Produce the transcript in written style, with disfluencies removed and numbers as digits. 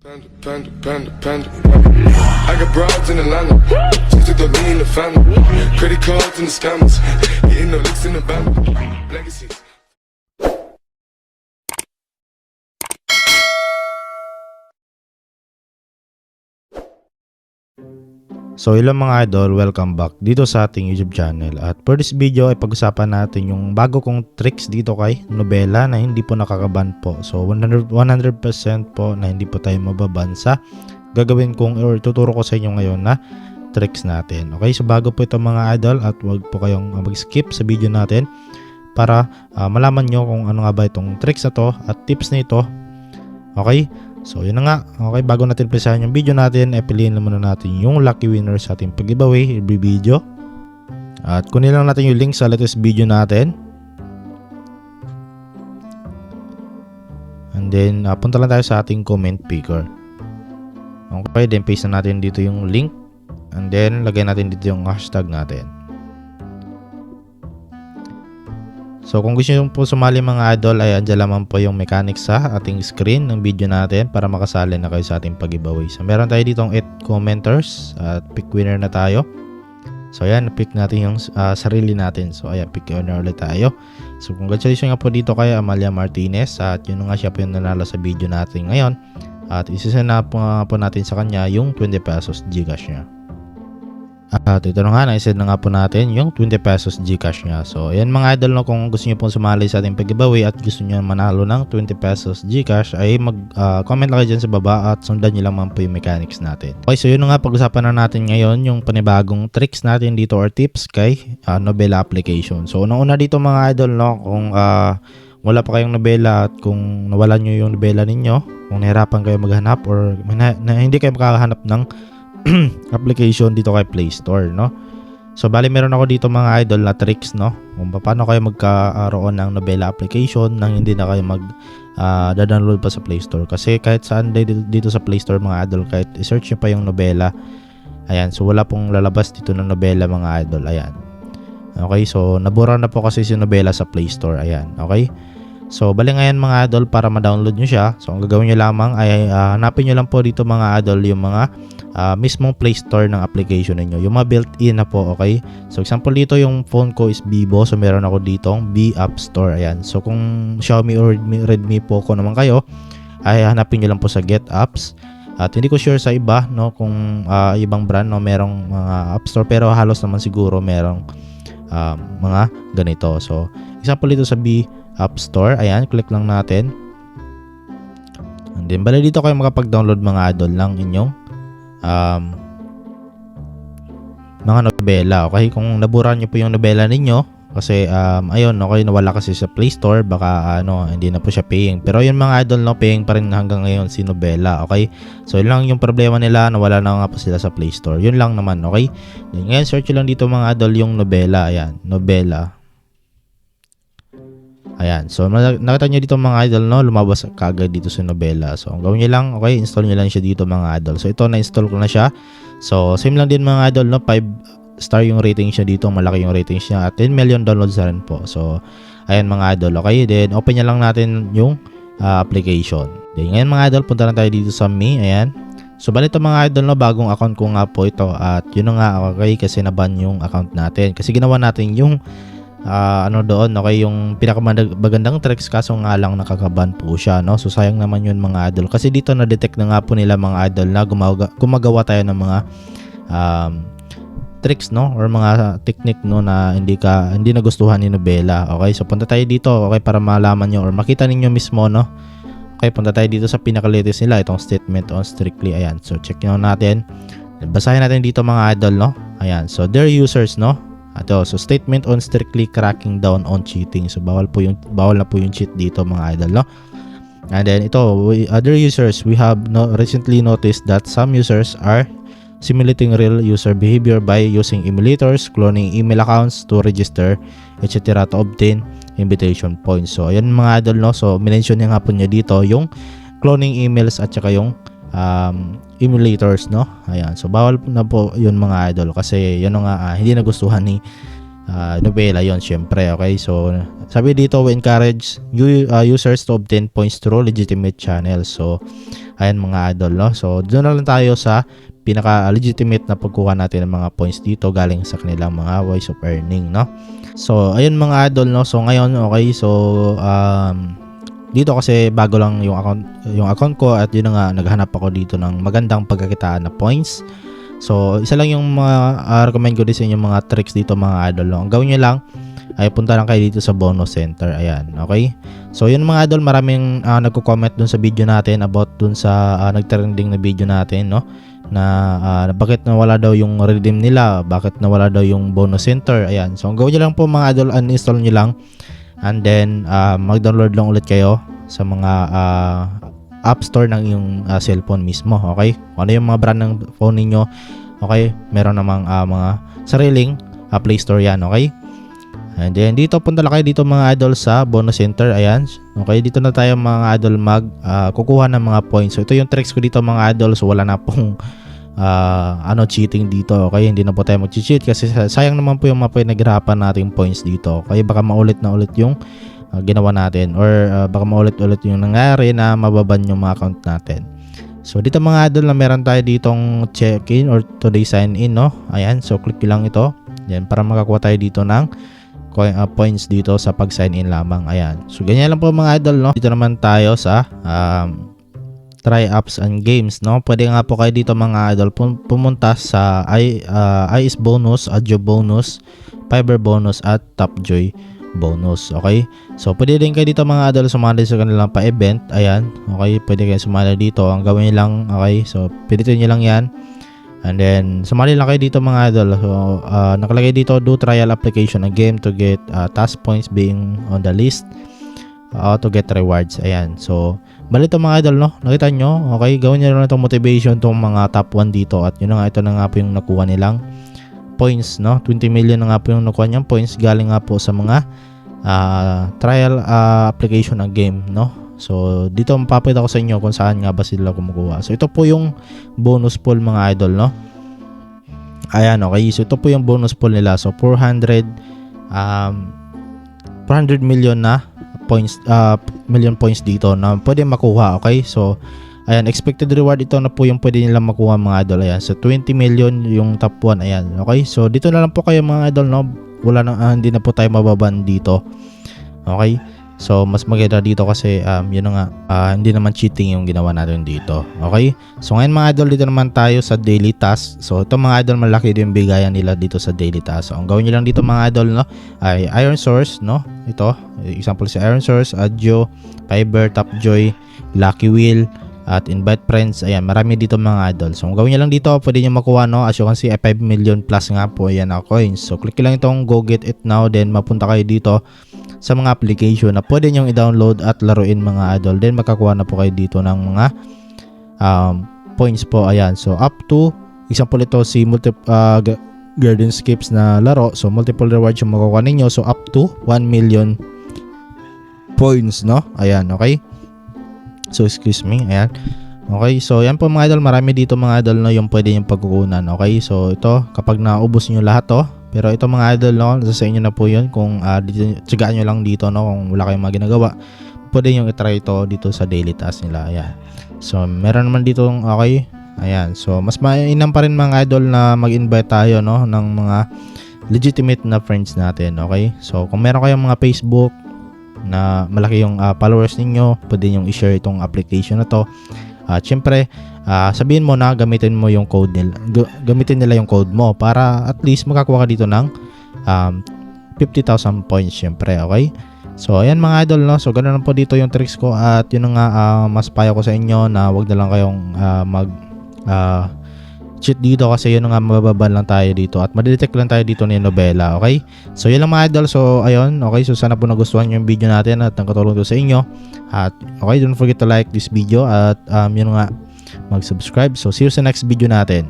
Panda. I got broads in Atlanta, just took the lean in the family. Credit cards and the scammers, hitting the licks in the band. Legacies. So hello mga idol, welcome back dito sa ating YouTube channel. At for this video ay pag-usapan natin yung bago kong tricks dito kay Nobela na hindi po nakakaban po. So 100% po na hindi po tayo mababan sa gagawin kong or tuturo ko sa inyo ngayon na tricks natin. Okay, so bago po ito mga idol at huwag po kayong mag-skip sa video natin para malaman nyo kung ano nga ba itong tricks na to at tips na ito. Okay, so yun na nga. Okay, bago natin umpisahan yung video natin, piliin muna natin yung lucky winner sa ating pag-giveaway every video. At kunin lang natin yung link sa latest video natin. And then punta lang tayo sa ating comment picker. Okay, then paste na natin dito yung link. And then lagay natin dito yung hashtag natin. So kung gusto nyo po sumali mga idol ay andyan lamang po yung mechanics sa ating screen ng video natin para makasali na kayo sa ating pag-giveaway. So meron tayo ditong 8 commenters at pick winner na tayo. So ayan, pick natin yung sarili natin. So ayan, pick winner ulit tayo. So congratulations nga po dito kay Amalia Martinez at yun nga siya po yung nanalo sa video natin ngayon. At isisend na po natin sa kanya yung 20 pesos Gcash niya. At ito na nga, naisend na nga po natin yung 20 pesos Gcash niya. So ayan mga idol, no, kung gusto niyo pong sumali sa ating pag-giveaway at gusto niyo manalo ng 20 pesos Gcash ay mag-comment lang kayo dyan sa baba at sundan niyo lang po yung mechanics natin. Okay, so yun na nga, pag-usapan na natin ngayon yung panibagong tricks natin dito or tips kay Nobela application. So unang-una dito mga idol, no, kung wala pa kayong Nobela at kung nawalan nyo yung Nobela ninyo, kung nahirapan kayo maghanap or hindi kayo makakahanap ng application dito kay Play Store, no? So bali meron ako dito mga idol na tricks, no, kung paano kayo magkaroon ng Nobela application nang hindi na kayo download pa sa Play Store. Kasi kahit saan dito sa Play Store mga idol, kahit i-search nyo pa yung Nobela, ayan, so wala pong lalabas dito ng Nobela mga idol, ayan. Okay, so nabura na po kasi si Nobela sa Play Store, ayan, okay. So bali ngayon mga idol, para ma-download nyo siya, so ang gagawin nyo lamang ay hanapin nyo lang po dito mga idol yung mga mismong Play Store ng application ninyo, yung mga built-in na po, okay. So example dito, yung phone ko is Vivo, so meron ako ditong B App Store, ayan. So kung Xiaomi or Redmi Poco naman kayo, ay hanapin nyo lang po sa Get Apps. At hindi ko sure sa iba, no, kung ibang brand, no, merong mga App Store, pero halos naman siguro merong mga ganito. So example dito sa B App Store, ayan, click lang natin. And then bali dito kayo makapag-download mga idol lang inyong mga Nobela. Okay, kung nabura nyo po yung Nobela ninyo kasi ayun, okay, nawala kasi sa Play Store, baka hindi na po siya paying. Pero yun mga idol, no, paying pa rin hanggang ngayon si Nobela. Okay, so yun lang yung problema nila, nawala na nga po sila sa Play Store. Yun lang naman, okay. Then, ngayon search lang dito mga idol yung Nobela, ayan, Nobela. Ayan, so nakita nyo dito mga idol, no, lumabas kagad dito sa Nobela. So ang gawin nyo lang, okay, install nyo lang siya dito mga idol. So ito, na-install ko na siya. So same lang din mga idol, no, 5-star yung rating siya dito, malaki yung rating siya at 10 million downloads na rin po. So ayan mga idol, okay, then open nyo lang natin yung application. Then ngayon mga idol, punta na tayo dito sa Me, ayan. So bali ito mga idol, no, bagong account ko nga po ito at yun nga, okay, kasi naban yung account natin. Kasi ginawa natin yung doon, okay, yung pinakamagandang tricks, kaso nga lang nakakaban po siya, no. So sayang naman yun mga idol, kasi dito na-detect na nga po nila mga idol na gumagawa tayo ng mga tricks, no, or mga technique, no, na hindi nagustuhan ni Nobela. Okay, so punta tayo dito, okay, para malaman nyo or makita ninyo mismo, no. Okay, punta tayo dito sa pinaka-latest nila, itong statement on Strictly, ayan. So check nyo natin, basahin natin dito mga idol, no. Ayan, so their users, no. So statement on Strictly cracking down on cheating. So bawal na po yung cheat dito mga idol, no. And then ito, other users, we have recently noticed that some users are simulating real user behavior by using emulators, cloning email accounts to register, etc. to obtain invitation points. So ayan mga idol, no. So mention niya nga po niya dito yung cloning emails at saka yung emulators, no. Ayan, so bawal na po yun mga idol kasi yun nga hindi nagustuhan ni Nobela yon syempre. Okay, so sabi dito, we encourage users to obtain points through legitimate channels. So ayan mga idol, no? So doon na lang tayo sa pinaka legitimate na pagkuha natin ng mga points dito galing sa kanilang mga ways of earning, no? So ayun mga idol, no? So ngayon, okay, so dito kasi bago lang yung account ko at yun nga naghanap ako dito ng magandang pagkakitaan na points. So isa lang yung mga recommend ko din sa inyo mga tricks dito mga idol, no? Ang gawin nyo lang ay punta lang kayo dito sa bonus center. Ayan, okay? So yun mga idol, maraming nagko-comment dun sa video natin about dun sa nagtrending na video natin, no? Na bakit nawala daw yung redeem nila, bakit nawala daw yung bonus center. Ayan, so ang gawin nyo lang po mga idol, uninstall nyo lang and then mag-download lang ulit kayo sa mga app store ng iyong cellphone mismo. Okay, ano yung mga brand ng phone ninyo, okay, meron namang mga sariling Play Store yan. Okay, and then dito punta lang kayo dito mga idol sa bonus center. Ayan, okay, dito na tayo mga idol kukuha ng mga points. So ito yung tricks ko dito mga idol. So wala na pong cheating dito. Okay, hindi na po tayo mag-cheat kasi sayang naman po yung mga pinaghirapan nating points dito. Okay, baka maulit na ulit yung ginawa natin or baka maulit-ulit yung nangyari na mababan yung mga account natin. So dito mga idol na meron tayo ditong check-in or today sign-in, no? Ayan, so click lang ito. Yan, para makakuha tayo dito ng points dito sa pag-sign in lamang. Ayan, so ganyan lang po mga idol, no? Dito naman tayo sa try apps and games, no? Pwede nga po kayo dito mga idol pumunta sa IS bonus, Adjo bonus, Fiber bonus at Tapjoy bonus. Okay, so pwede din kayo dito mga idol sumali sa kanilang pa-event. Ayan, okay, pwede kayo sumali dito. Ang gawin nyo lang, okay, so pilitin nyo lang yan and then sumali lang kayo dito mga idol. So nakalagay dito, do trial application a game to get task points being on the list to get rewards. Ayan, so bali ito mga idol, no? Nakita nyo, okay, gawin nyo lang itong motivation itong mga top 1 dito at yun na nga, ito na nga po yung nakuha nilang points, no? 20 million na nga po yung nakuha niyang points galing nga po sa mga trial application ng game, no? So dito mapapakita ko sa inyo kung saan nga ba sila kumukuha. So ito po yung bonus pool mga idol, no? Ayan, okay, so ito po yung bonus pool nila. So 400 million na points, million points dito na pwede makuha. Okay, so ayan, expected reward ito na po yung pwede nilang makuha mga idol. Ayan, so 20 million yung top 1. Ayan, okay, so dito na lang po kayo mga idol, no? Wala na, hindi na po tayo mababan dito. Okay, so mas maganda dito kasi yun nga, hindi naman cheating yung ginawa natin dito. Okay, so ngayon mga idol, dito naman tayo sa daily task. So ito mga idol, malaki din yung bigayan nila dito sa daily task. So ang gawin nyo lang dito mga idol, no, ay Iron Source, no? Ito, example si Iron Source, Adjo, Fiber, Tapjoy, Lucky Wheel, at invite friends. Ayan, marami dito mga idol. So, gawin nyo lang dito, pwede nyo makuha, no? As you can see, 5 million plus nga po. Ayan na coins. So, click lang itong go get it now. Then, mapunta kayo dito sa mga application na pwede nyo i-download at laruin mga idol. Then, makakuha na po kayo dito ng mga points po. Ayan. So, up to, example ito si Garden Skips na laro. So, multiple rewards yung makukuha ninyo. So, up to 1 million points, no? Ayan, okay? So excuse me, ayan. Okay, so yan po mga idol, marami dito mga idol, no, yung pwede yung pagkukunan. Okay, so ito kapag naubos niyo lahat to, pero ito mga idol, no, sa inyo na po yun kung tsagaan nyo lang dito, no, kung wala kayong mga ginagawa, pwede yung itry ito dito sa daily task nila. Ayan, so meron naman dito, okay, ayan, so mas mainam pa rin mga idol na mag-invite tayo, no, ng mga legitimate na friends natin. Okay, so kung meron kayong mga Facebook na malaki yung followers ninyo, pwede nyo i-share itong application na to. Siyempre, sabihin mo na gamitin mo yung code nila, gamitin nila yung code mo para at least makakuha ka dito ng 50,000 points syempre. Okay, so ayan mga idol, no, so ganoon lang po dito yung tricks ko at yun nga, mas payo ko sa inyo na wag na lang kayong mag cheat dito kasi yun nga, mababan lang tayo dito at madetect lang tayo dito ni Nobela. Okay, so yun lang mga idol. So ayun, okay, so sana po nagustuhan yung video natin at nakatulong to sa inyo. At okay, don't forget to like this video at yun nga, mag-subscribe. So see you sa next video natin.